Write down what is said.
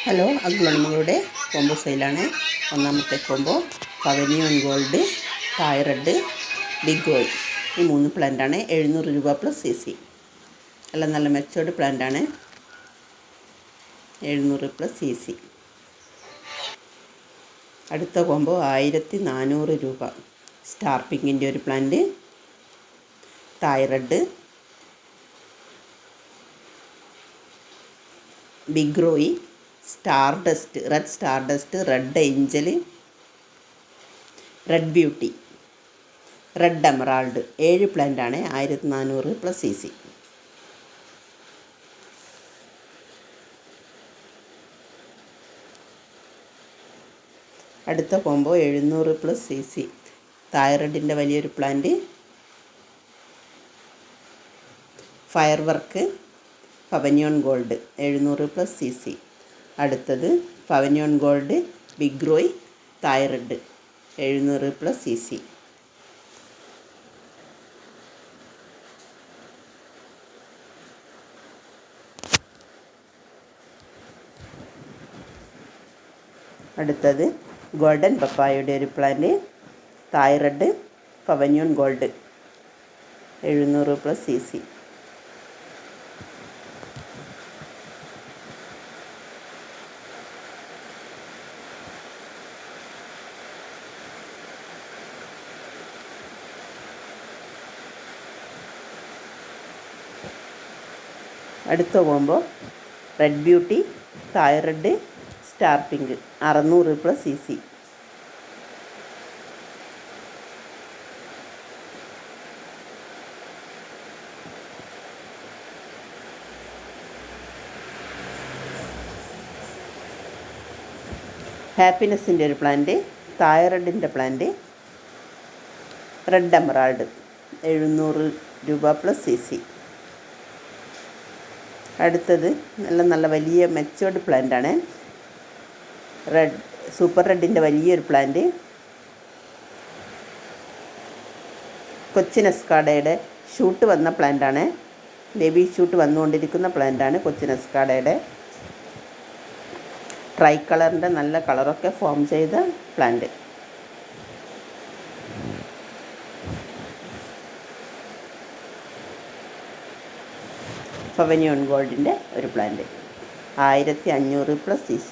Hello, അഗ്ലോണിമകളുടെ combo സെയിലാണ്. ഒന്നാമത്തെ combo പവനിയോൺ gold, തായ് big oil. ഈ 3 പ്ലാന്റാണ്. 700 രൂപ പ്ലസ് CC. എല്ലാം നല്ല മെച്ചോർഡ് പ്ലാന്റാണ്. 700 പ്ലസ് CC. അടുത്ത കോംബോ 1400 രൂപ. സ്റ്റാർ പിങ്കിൻ്റെ ഒരു plant, Thai big Roy, stardust, red stardust, red angel, red beauty, red emerald. 7 പ്ലാന്റാണ്. 1400 പ്ലസ് CC. അടുത്ത കോംബോ 700 പ്ലസ് CC. തായ് വലിയൊരു പ്ലാന്റ്, ഫയർ വർക്ക്, പവനിയോൺ ഗോൾഡ്. 700 plus CC. അടുത്തത് പവനിയോൺ gold, big Roy, Thai 700 plus CC. അടുത്തത് golden പപ്പായയുടെ ഒരു plant, Thai പവനിയോൺ ഗോൾഡ്. 700 plus CC. അടുത്ത combo red beauty, Thai star pink. 600 plus CC. ഹാപ്പിനെസ്സിൻ്റെ ഒരു പ്ലാന്റ്, തായ് പ്ലാന്റ്, റെഡ് എമറാൾഡ്. 700 രൂപ പ്ലസ് CC. അടുത്തത് നല്ല വലിയ മെച്ചോർഡ് പ്ലാന്റാണ്. സൂപ്പർ റെഡിൻ്റെ വലിയൊരു പ്ലാന്റ്, കൊച്ചിൻ എസ്കാഡയുടെ ഷൂട്ട് വന്ന പ്ലാന്റാണ്. ബേബി ഷൂട്ട് വന്നുകൊണ്ടിരിക്കുന്ന പ്ലാന്റാണ് കൊച്ചിൻ എസ്കാഡയുടെ. ട്രൈ കളറിൻ്റെ നല്ല കളറൊക്കെ ഫോം ചെയ്ത പ്ലാന്റ്. പവനിയോൺ ഗോൾഡിൻ്റെ ഒരു പ്ലാന്റ്. 1500 plus CC.